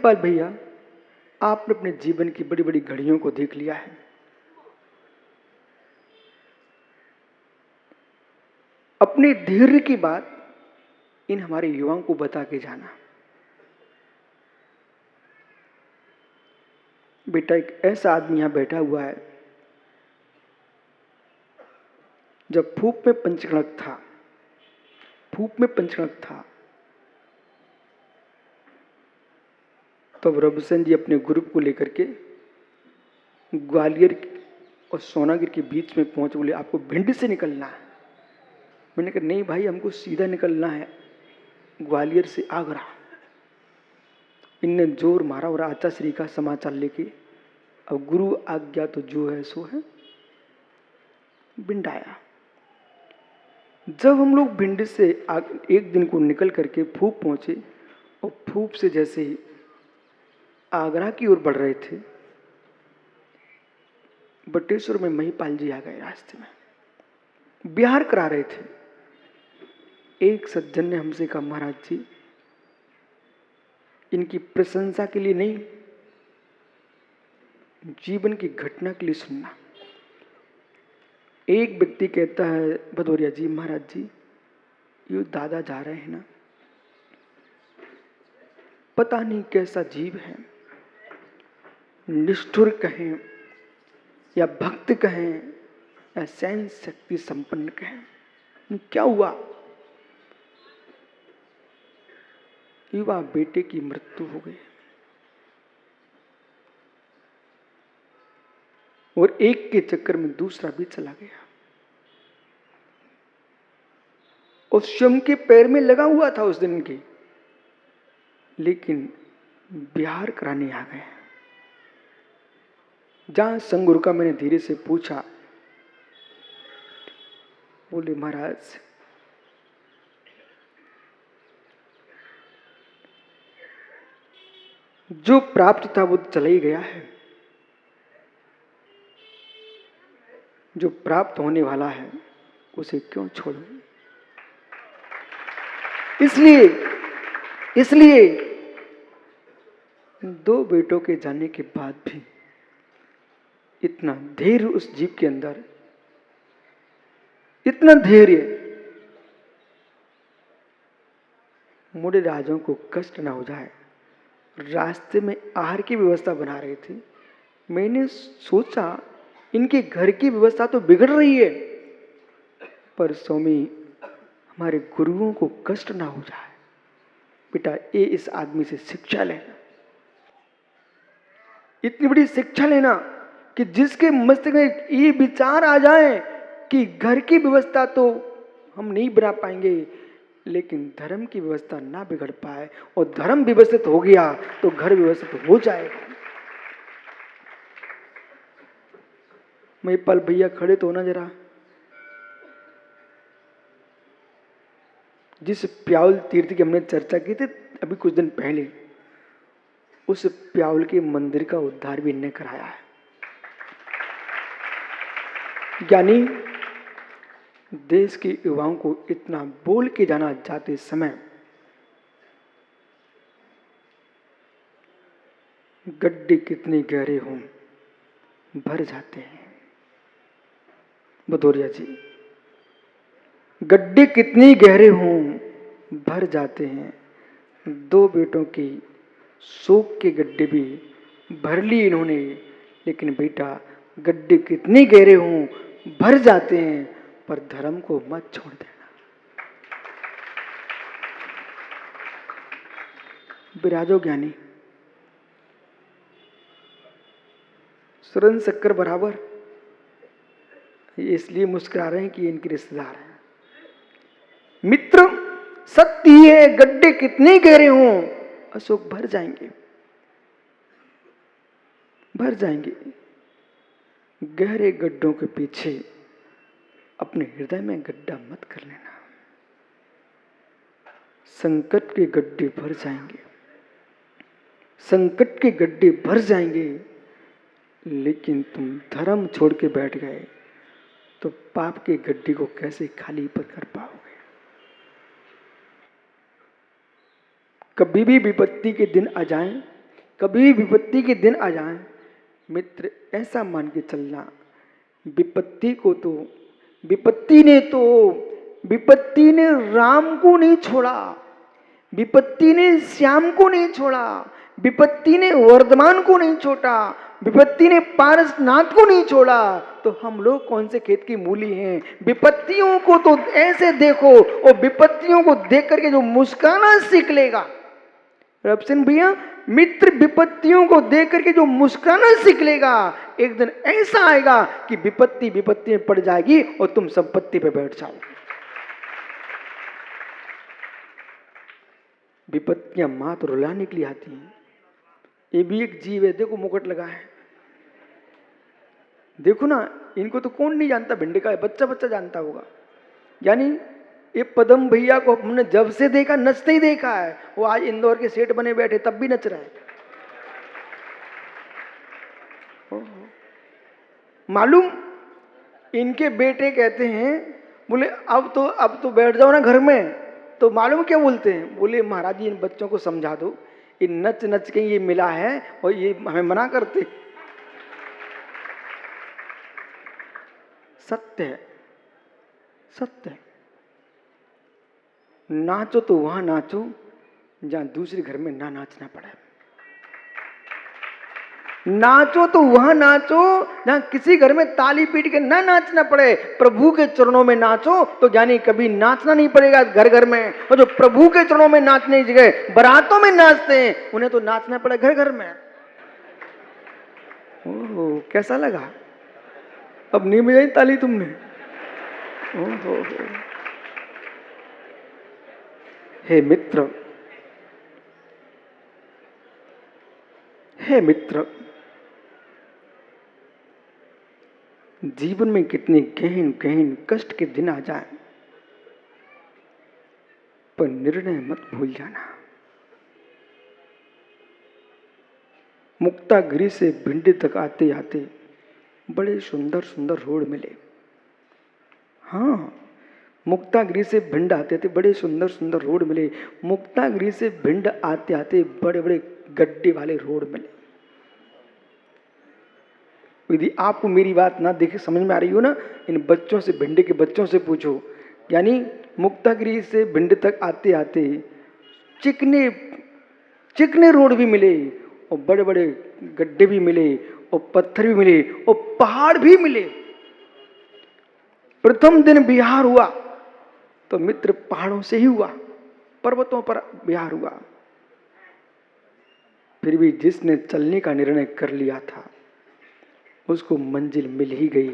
महिपाल भैया, आपने अपने जीवन की बड़ी बड़ी घड़ियों को देख लिया है। अपने धैर्य की बात इन हमारे युवाओं को बता के जाना। बेटा, एक ऐसा आदमी यहां बैठा हुआ है, जब फूप में पंचकणक था, तब रविशन जी अपने ग्रुप को लेकर के ग्वालियर और सोनागिर के बीच में पहुंच, बोले आपको भिंड से निकलना है। मैंने कहा नहीं भाई, हमको सीधा निकलना है ग्वालियर से आगरा। इनने जोर मारा और आचा श्री का समाचार लेके, अब गुरु आज्ञा तो जो है सो है, भिंड आया। जब हम लोग भिंड से एक दिन को निकल करके फूप पहुंचे और फूप से जैसे ही आगरा की ओर बढ़ रहे थे, बटेश्वर में महिपाल जी आ गए। रास्ते में बिहार करा रहे थे। एक सज्जन ने हमसे कहा, महाराज जी, इनकी प्रशंसा के लिए नहीं, जीवन की घटना के लिए सुनना। एक व्यक्ति कहता है, भदौरिया जी, महाराज जी, ये दादा जा रहे हैं ना, पता नहीं कैसा जीव है, निष्ठुर कहें या भक्त कहें या सैन्य शक्ति संपन्न कहें, क्या हुआ? युवा बेटे की मृत्यु हो गई और एक के चक्कर में दूसरा भी चला गया। और स्वयं के पैर में लगा हुआ था उस दिन के, लेकिन बिहार कराने आ गए। जहां संगुरु का मैंने धीरे से पूछा, बोले महाराज, जो प्राप्त था वो चला ही गया है, जो प्राप्त होने वाला है उसे क्यों छोड़ूं? इसलिए दो बेटों के जाने के बाद भी इतना धैर्य उस जीव के अंदर, इतना धैर्य, मुड़े राजाओं को कष्ट ना हो जाए। रास्ते में आहार की व्यवस्था बना रहे थे, मैंने सोचा इनके घर की व्यवस्था तो बिगड़ रही है, पर स्वामी हमारे गुरुओं को कष्ट ना हो जाए। बेटा, ये इस आदमी से शिक्षा लेना, इतनी बड़ी शिक्षा लेना कि जिसके मस्तिष्क में ये विचार आ जाए कि घर की व्यवस्था तो हम नहीं बना पाएंगे, लेकिन धर्म की व्यवस्था ना बिगड़ पाए, और धर्म व्यवस्थित हो गया तो घर व्यवस्थित हो जाएगा। महिपाल भैया खड़े तो ना जरा। जिस प्याउल तीर्थ की हमने चर्चा की थी अभी कुछ दिन पहले, उस प्याउल के मंदिर का उद्धार भी इनने कराया है। यानी देश के युवाओं को इतना बोल के जाना जाते समय, गड्ढे कितने गहरे हों भर जाते हैं। भदौरिया जी, गड्ढे कितने गहरे हों भर जाते हैं। दो बेटों की शोक के गड्ढे भी भर लिए इन्होंने, लेकिन बेटा, गड्ढे कितने गहरे हों भर जाते हैं, पर धर्म को मत छोड़ देना। विराजो ज्ञानी, सुरन शक्कर बराबर, इसलिए मुस्कुरा रहे हैं कि इनके रिश्तेदार हैं। मित्र, सत्य है, गड्ढे कितने गहरे हों अशोक भर जाएंगे, भर जाएंगे। गहरे गड्ढों के पीछे अपने हृदय में गड्ढा मत कर लेना। संकट के गड्ढे भर जाएंगे, संकट के गड्ढे भर जाएंगे, लेकिन तुम धर्म छोड़ के बैठ गए तो पाप के गड्ढे को कैसे खाली पर कर पाओगे? कभी भी विपत्ति के दिन आ जाएं कभी विपत्ति के दिन आ जाए, मित्र ऐसा मान के चलना, विपत्ति ने राम को नहीं छोड़ा, विपत्ति ने श्याम को नहीं छोड़ा, विपत्ति ने वर्धमान को नहीं छोड़ा, विपत्ति ने पारसनाथ को नहीं छोड़ा, तो हम लोग कौन से खेत की मूली हैं। विपत्तियों को तो ऐसे देखो, और विपत्तियों को देख करके जो मुस्काना सीख लेगा, रबसिन भैया, मित्र विपत्तियों को देख करके जो मुस्काना सीख लेगा, एक दिन ऐसा आएगा कि विपत्ति विपत्ति में पड़ जाएगी और तुम संपत्ति पे बैठ जाओगे। विपत्तियां मात्र रुलाने के लिए आती हैं। ये भी एक जीव है, देखो मुकुट लगा है, देखो ना, इनको तो कौन नहीं जानता, भिंडी का बच्चा बच्चा जानता होगा। यानी ये पदम भैया को हमने जब से देखा नचते ही देखा है, वो आज इंदौर के सेठ बने बैठे तब भी नच रहा है। मालूम, इनके बेटे कहते हैं, बोले अब तो बैठ जाओ ना घर में, तो मालूम क्या बोलते हैं, बोले महाराज जी इन बच्चों को समझा दो, ये नच नच के ये मिला है और ये हमें मना करते। सत्य है, सत्य है। नाचो तो वहां नाचो जहां दूसरे घर में ना नाचना पड़े, नाचो तो वहां नाचो जहां किसी घर में ताली पीट के ना नाचना पड़े। प्रभु के चरणों में नाचो तो यानी कभी नाचना नहीं पड़ेगा घर घर में, और जो प्रभु के चरणों में नाचने की जगह बारातों में नाचते हैं, उन्हें तो नाचना पड़े घर घर में। ओह कैसा लगा, अब नहीं बजाई ताली तुमने। ओहो, हे मित्र, हे मित्र, जीवन में कितने गहन गहन कष्ट के दिन आ जाए, पर निर्णय मत भूल जाना। मुक्तागिरी से भिंडी तक आते आते बड़े सुंदर सुंदर रोड मिले। हाँ, मुक्तागिरी से भिंड आते थे, बड़े सुंदर सुंदर रोड मिले। मुक्तागिरी से भिंड आते आते बड़े बड़े गड्ढे वाले रोड मिले। यदि आपको मेरी बात ना देखे समझ में आ रही हो ना, इन बच्चों से, भिंड के बच्चों से पूछो। यानी मुक्तागिरी से भिंड तक आते आते चिकने चिकने रोड भी मिले, और बड़े बड़े गड्ढे भी मिले, और पत्थर भी मिले, और पहाड़ भी मिले। प्रथम दिन बिहार हुआ तो मित्र पहाड़ों से ही हुआ, पर्वतों पर बिहार हुआ। फिर भी जिसने चलने का निर्णय कर लिया था उसको मंजिल मिल ही गई।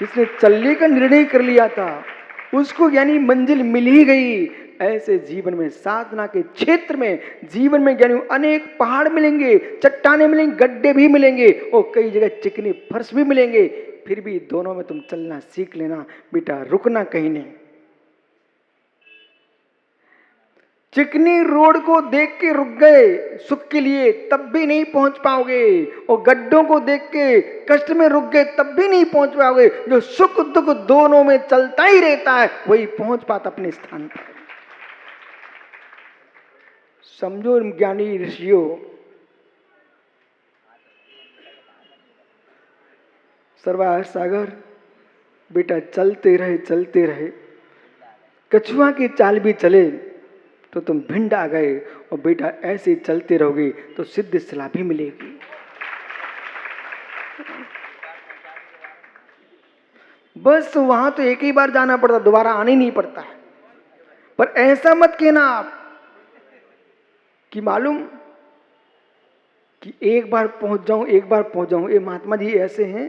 जिसने चलने का निर्णय कर लिया था उसको यानी मंजिल मिल ही गई। ऐसे जीवन में, साधना के क्षेत्र में, जीवन में यानी अनेक पहाड़ मिलेंगे, चट्टाने मिलेंगे, गड्ढे भी मिलेंगे, और कई जगह चिकनी फर्श भी मिलेंगे। फिर भी दोनों में तुम चलना सीख लेना बेटा, रुकना कहीं नहीं। चिकनी रोड को देख के रुक गए सुख के लिए, तब भी नहीं पहुंच पाओगे, और गड्ढों को देख के कष्ट में रुक गए तब भी नहीं पहुंच पाओगे। जो सुख दुख दोनों में चलता ही रहता है वही पहुंच पाता अपने स्थान पर। समझो ज्ञानी ऋषियों, सरवार सागर बेटा चलते रहे चलते रहे, कछुआ की चाल भी चले तो तुम भिंड आ गए, और बेटा ऐसे चलते रहोगे तो सिद्ध सलाह भी मिलेगी। बस वहां तो एक ही बार जाना पड़ता, दोबारा आने नहीं पड़ता है। पर ऐसा मत कहना आप कि मालूम कि एक बार पहुंच जाऊं, एक बार पहुंच जाऊं। ये महात्मा जी ऐसे हैं,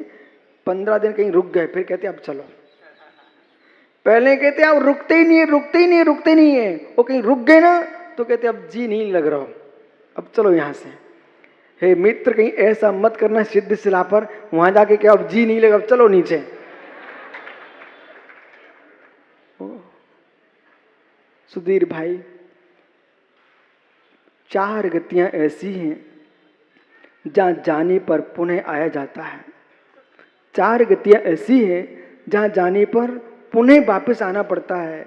15 दिन कहीं रुक गए, फिर कहते अब चलो। पहले कहते अब रुकते ही नहीं है, रुकते ही नहीं है, रुकते नहीं है। वो कहीं रुक गए ना तो कहते अब जी नहीं लग रहा, अब चलो यहां से। हे मित्र, कहीं ऐसा मत करना सिद्ध शिला पर, वहां जाके क्या अब जी नहीं लगा, अब चलो नीचे। सुधीर भाई, 4 गतियां ऐसी हैं जहां जाने पर पुनः आया जाता है। 4 गतियां ऐसी हैं जहां जाने पर पुनः वापस आना पड़ता है।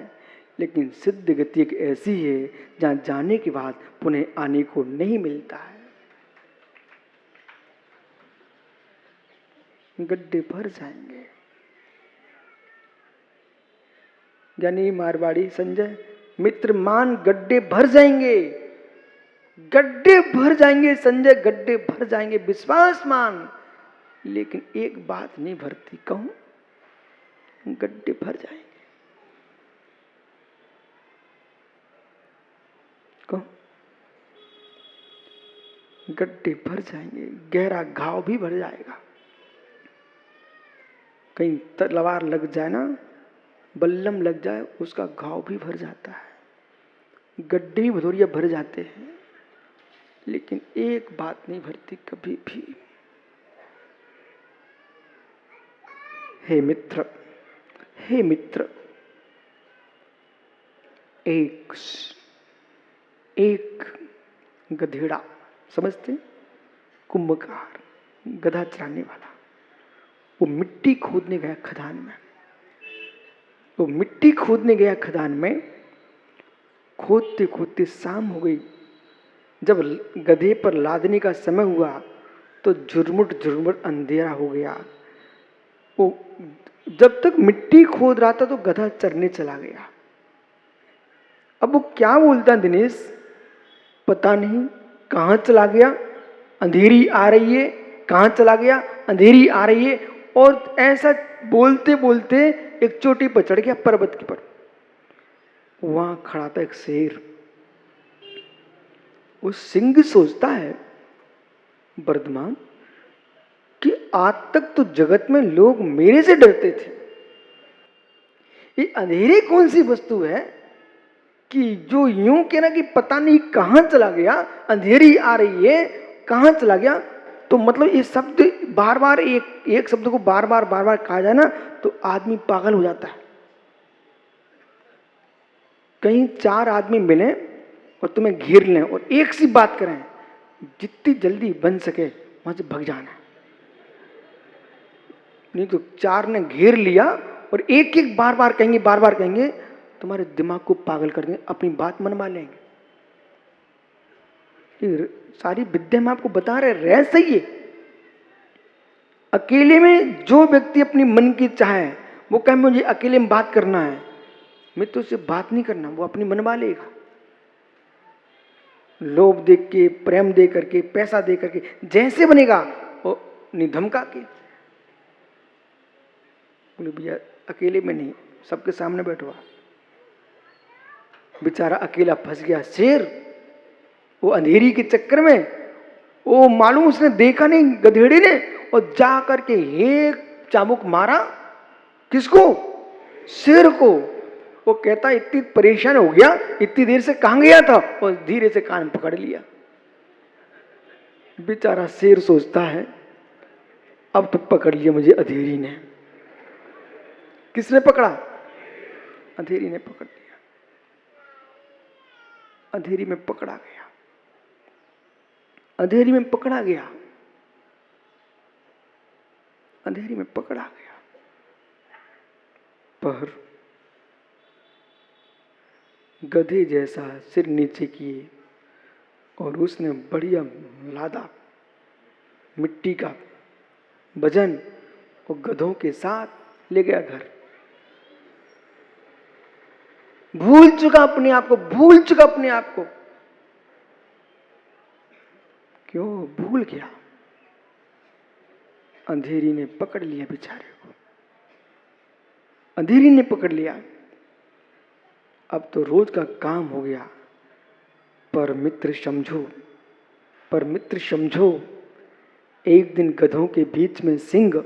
लेकिन सिद्ध गति एक ऐसी है जहां जाने के बाद पुनः आने को नहीं मिलता है। गड्ढे भर जाएंगे। यानी मारवाड़ी संजय मित्र मान, गड्ढे भर जाएंगे, गड्ढे भर जाएंगे संजय, गड्ढे भर जाएंगे, विश्वास मान। लेकिन एक बात नहीं भरती, कहूं, गड्ढे भर जाएंगे। कहूं, गड्ढे भर जाएंगे, गहरा घाव भी भर जाएगा। कहीं तलवार लग जाए ना, बल्लम लग जाए, उसका घाव भी भर जाता है। गड्ढे भदौरिया भर जाते हैं, लेकिन एक बात नहीं भरती कभी भी। हे मित्र, हे मित्र, एक गधेड़ा, समझते, कुंभकार, गधा चराने वाला, वो मिट्टी खोदने गया खदान में। वो मिट्टी खोदने गया खदान में, खोदते खोदते शाम हो गई। जब गधे पर लादने का समय हुआ तो झुरमुट झुरमुट अंधेरा हो गया। वो जब तक मिट्टी खोद रहा था तो गधा चरने चला गया। अब वो क्या बोलता दिनेश, पता नहीं कहां चला गया, अंधेरी आ रही है, कहां चला गया, अंधेरी आ रही है। और ऐसा बोलते बोलते एक चोटी पर चढ़ गया, पर्वत के पर। वहां खड़ा था एक शेर। वो सिंह सोचता है, वर्धमान, कि आज तक तो जगत में लोग मेरे से डरते थे। ये अंधेरे कौन सी वस्तु है कि जो यूं कहना कि पता नहीं कहां चला गया, अंधेरी आ रही है, कहां चला गया। तो मतलब ये शब्द बार बार, एक शब्द को बार बार कहा जाए ना तो आदमी पागल हो जाता है। कहीं चार आदमी मिले और तुम्हें घेर लें और एक सी बात करें, जितनी जल्दी बन सके वहां से भग जाना। नहीं तो चार ने घेर लिया और एक एक बार बार कहेंगे, तुम्हारे दिमाग को पागल कर देंगे, अपनी बात मनवा लेंगे। सारी विद्या में आपको बता रहे सही है। अकेले में जो व्यक्ति अपनी मन की चाहे, वो कहे मुझे अकेले में बात करना है, मैं तो उससे बात नहीं करना, वो अपनी मनवा लेगा। लोभ देख के, प्रेम दे करके, पैसा दे करके, जैसे बनेगा वो नहीं धमका के बोले भैया अकेले में नहीं, सबके सामने बैठवा। बेचारा अकेला फंस गया शेर। वो अंधेरी के चक्कर में, वो मालूम उसने देखा नहीं गधेड़े ने, और जा करके एक चाबुक मारा। किसको? शेर को। वो कहता इतनी परेशान हो गया, इतनी देर से कहां गया था, और धीरे से कान पकड़ लिया। बेचारा शेर सोचता है अब तो पकड़ लिया मुझे अंधेरी ने। किसने पकड़ा? अंधेरी ने पकड़ लिया। अंधेरी में पकड़ा गया, अंधेरी में पकड़ा गया, अंधेरी में पकड़ा गया। पर गधे जैसा सिर नीचे किए और उसने बढ़िया लादा मिट्टी का वजन और गधों के साथ ले गया घर। भूल चुका अपने आप को, भूल चुका अपने आप को। क्यों भूल गया? अंधेरी ने पकड़ लिया बेचारे को, अंधेरी ने पकड़ लिया। अब तो रोज का काम हो गया। पर मित्र समझो, पर मित्र समझो, एक दिन गधों के बीच में सिंह,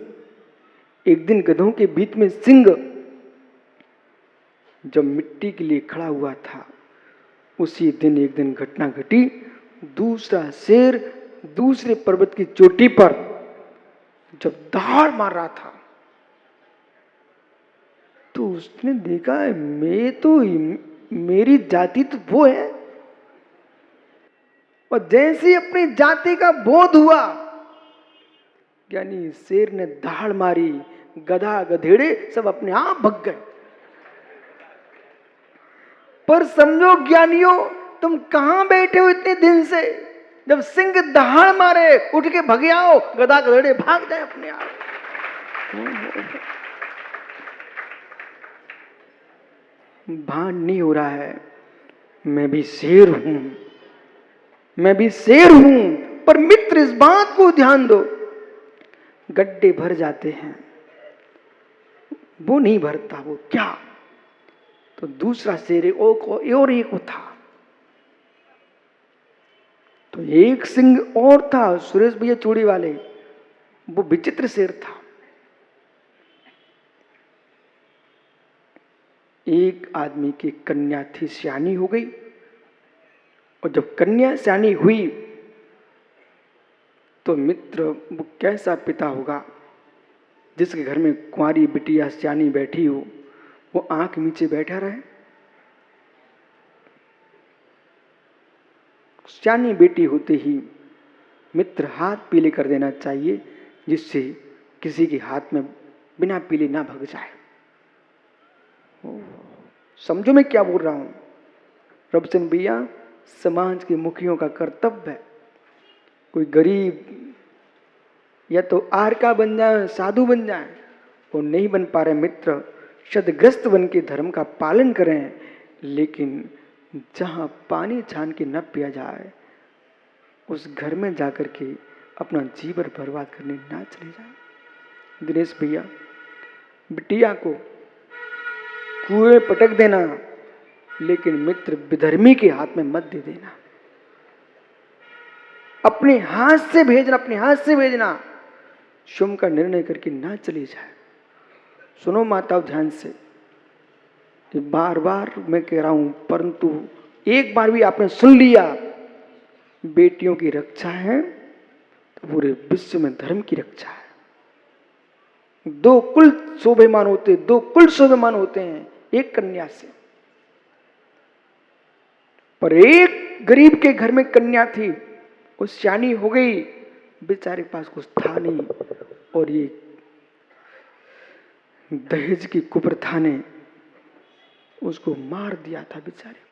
एक दिन गधों के बीच में सिंह जब मिट्टी के लिए खड़ा हुआ था, उसी दिन एक दिन घटना घटी। दूसरा शेर दूसरे पर्वत की चोटी पर जब दहाड़ मार रहा था तो उसने देखा मैं तो, मेरी जाति तो वो है। और जैसे अपनी जाति का बोध हुआ, यानी शेर ने दहाड़ मारी, गधा गधेड़े सब अपने आप भग गए। पर समझो ज्ञानियों, तुम कहां बैठे हो इतने दिन से? जब सिंह दहाड़ मारे उठ के भग आओ, गधा गधेड़े भाग जाए अपने आप। भान नहीं हो रहा है, मैं भी शेर हूं, मैं भी शेर हूं। पर मित्र इस बात को ध्यान दो, गड्ढे भर जाते हैं, वो नहीं भरता। वो क्या? तो दूसरा शेर और एक था। तो एक सिंह और था, सुरेश भैया चूड़ी वाले, वो विचित्र शेर था। एक आदमी की कन्या थी, सियानी हो गई, और जब कन्या सियानी हुई तो मित्र वो कैसा पिता होगा जिसके घर में कुंवारी बिटिया सियानी बैठी हो, वो आंख नीचे बैठा रहे? सियानी बेटी होते ही मित्र हाथ पीले कर देना चाहिए, जिससे किसी के हाथ में बिना पीले ना भग जाए। समझो मैं क्या बोल रहा हूं? रबचंद भैया, समाज के मुखियों का कर्तव्य है, कोई गरीब या तो आर का बन जाए, साधु बन जाए, वो नहीं बन पा रहे मित्र, शतग्रस्त बन के धर्म का पालन करें, लेकिन जहां पानी छान के न पिया जाए उस घर में जाकर के अपना जीवन बर्बाद करने ना चले जाए। दिनेश भैया, बिटिया को कुएं पटक देना, लेकिन मित्र विधर्मी के हाथ में मत दे देना। अपने हाथ से भेजना, अपने हाथ से भेजना, शुभ का निर्णय करके ना चली जाए। सुनो माताओं ध्यान से, बार बार मैं कह रहा हूं, परंतु एक बार भी आपने सुन लिया, बेटियों की रक्षा है तो पूरे विश्व में धर्म की रक्षा है। दो कुल शोभेमान होते, दो कुल शोभेमान होते हैं एक कन्या से। पर एक गरीब के घर में कन्या थी, वो सियानी हो गई, बेचारे के पास कुछ था नहीं, और ये दहेज की कुप्रथा ने उसको मार दिया था बेचारे।